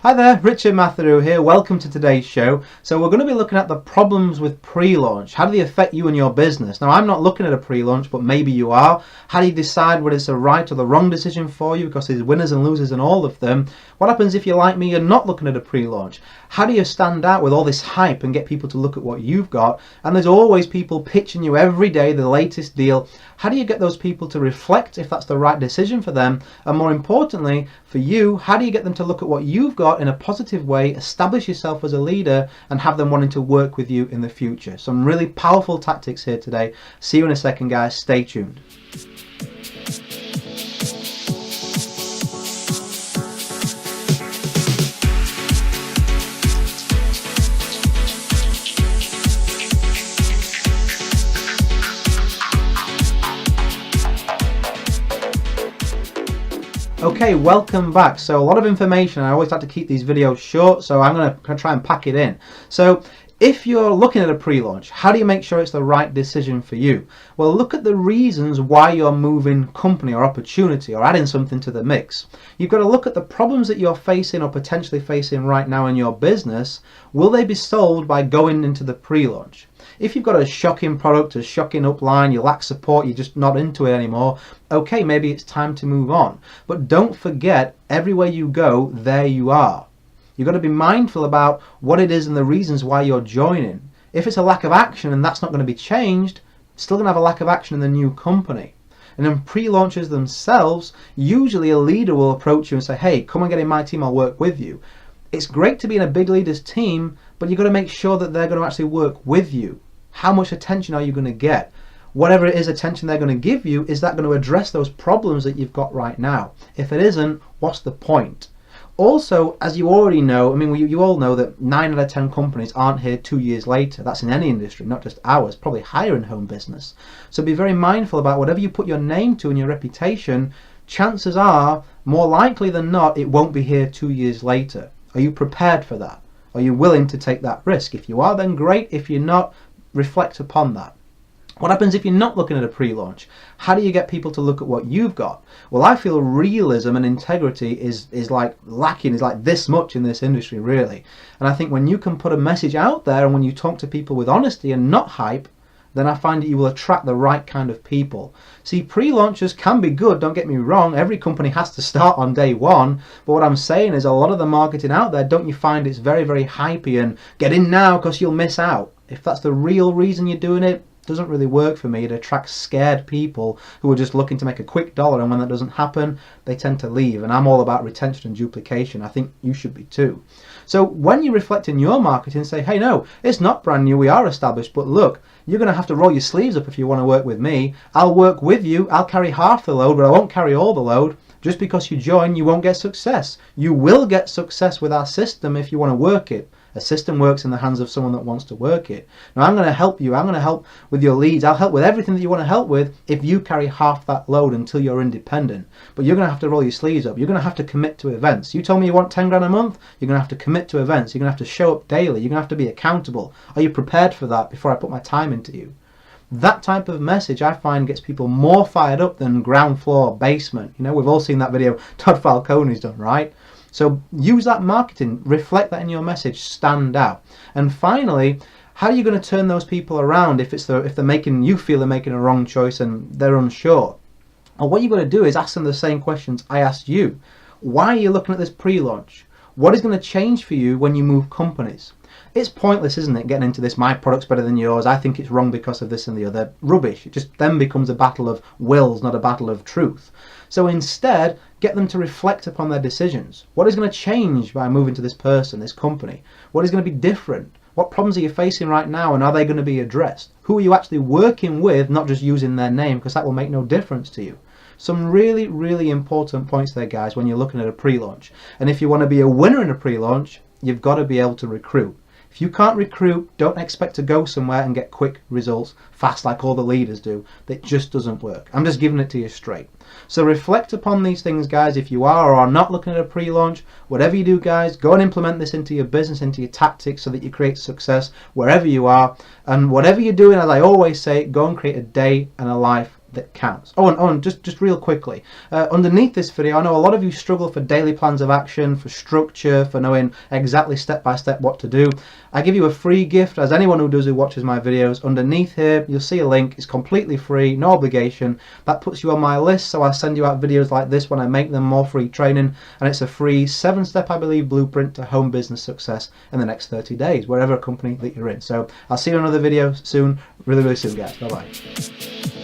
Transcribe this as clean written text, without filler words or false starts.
Hi there, Richard Matharoo here. Welcome to today's show. So we're going to be looking at the problems with pre-launch. How do they affect you and your business? Now, I'm not looking at a pre-launch, but maybe you are. How do you decide whether it's the right or the wrong decision for you? Because there's winners and losers in all of them. What happens if you're like me and not looking at a pre-launch? How do you stand out with all this hype and get people to look at what you've got? And there's always people pitching you every day the latest deal. How do you get those people to reflect if that's the right decision for them? And more importantly, for you, how do you get them to look at what you've got in a positive way, establish yourself as a leader, and have them wanting to work with you in the future? Some really powerful tactics here today. See you in a second, guys. Stay tuned. Okay, welcome back. So a lot of information. I always like to keep these videos short, so I'm going to try and pack it in. So if you're looking at a pre-launch, how do you make sure it's the right decision for you? Well, look at the reasons why you're moving company or opportunity or adding something to the mix. You've got to look at the problems that you're facing or potentially facing right now in your business. Will they be solved by going into the pre-launch? If you've got a shocking product, a shocking upline, you lack support, you're just not into it anymore, okay, maybe it's time to move on. But don't forget, everywhere you go, there you are. You've got to be mindful about what it is and the reasons why you're joining. If it's a lack of action and that's not going to be changed, still going to have a lack of action in the new company. And then pre-launchers themselves, usually a leader will approach you and say, hey, come and get in my team, I'll work with you. It's great to be in a big leader's team, but you've got to make sure that they're going to actually work with you. How much attention are you going to get? Whatever it is attention they're going to give you, is that going to address those problems that you've got right now? If it isn't, what's the point? Also, as you already know, I mean, you all know that 9 out of 10 companies aren't here 2 years later. That's in any industry, not just ours, probably higher in home business. So be very mindful about whatever you put your name to and your reputation, chances are, more likely than not, it won't be here 2 years later. Are you prepared for that? Are you willing to take that risk? If you are, then great. If you're not, reflect upon that. What happens if you're not looking at a pre-launch? How do you get people to look at what you've got? Well, I feel realism and integrity is like lacking, is like this much in this industry, really. And I think when you can put a message out there and when you talk to people with honesty and not hype, then I find that you will attract the right kind of people. See, pre-launchers can be good, don't get me wrong. Every company has to start on day one. But what I'm saying is a lot of the marketing out there, don't you find it's very, very hypey and get in now because you'll miss out. If that's the real reason you're doing it, doesn't really work for me. It attracts scared people who are just looking to make a quick dollar, and when that doesn't happen, they tend to leave. And I'm all about retention and duplication. I think you should be too. So when you reflect in your marketing, say, hey, no, it's not brand new, we are established, but look, you're going to have to roll your sleeves up if you want to work with me. I'll work with you, I'll carry half the load, but I won't carry all the load. Just because you join, you won't get success. You will get success with our system if you want to work it. A system works in the hands of someone that wants to work it. Now, I'm going to help you. I'm going to help with your leads. I'll help with everything that you want to help with if you carry half that load until you're independent. But you're going to have to roll your sleeves up. You're going to have to commit to events. You told me you want 10 grand a month. You're going to have to commit to events. You're going to have to show up daily. You're going to have to be accountable. Are you prepared for that before I put my time into you? That type of message I find gets people more fired up than ground floor basement. You know, we've all seen that video Todd Falcone's done, right? So use that marketing, reflect that in your message, stand out. And finally, how are you going to turn those people around if they're making you feel they're making a wrong choice and they're unsure? And what you've got to do is ask them the same questions I asked you. Why are you looking at this pre-launch? What is going to change for you when you move companies? It's pointless, isn't it, getting into this, my product's better than yours, I think it's wrong because of this and the other. Rubbish. It just then becomes a battle of wills, not a battle of truth. So instead, get them to reflect upon their decisions. What is going to change by moving to this person, this company? What is going to be different? What problems are you facing right now, and are they going to be addressed? Who are you actually working with, not just using their name, because that will make no difference to you. Some really, really important points there, guys, when you're looking at a pre-launch. And if you want to be a winner in a pre-launch, you've got to be able to recruit. If you can't recruit, don't expect to go somewhere and get quick results fast like all the leaders do. That just doesn't work. I'm just giving it to you straight. So reflect upon these things, guys. If you are or are not looking at a pre-launch, whatever you do, guys, go and implement this into your business, into your tactics, so that you create success wherever you are. And whatever you're doing, as I always say, go and create a day and a life that counts. And just real quickly, underneath this video, I know a lot of you struggle for daily plans of action, for structure, for knowing exactly step by step what to do. I give you a free gift, as anyone who watches my videos. Underneath here you'll see a link. It's completely free, no obligation. That puts you on my list, so I send you out videos like this when I make them, more free training, and it's a free 7-step, I believe, blueprint to home business success in the next 30 days, wherever company that you're in. So I'll see you in another video soon, really soon, guys. Bye bye.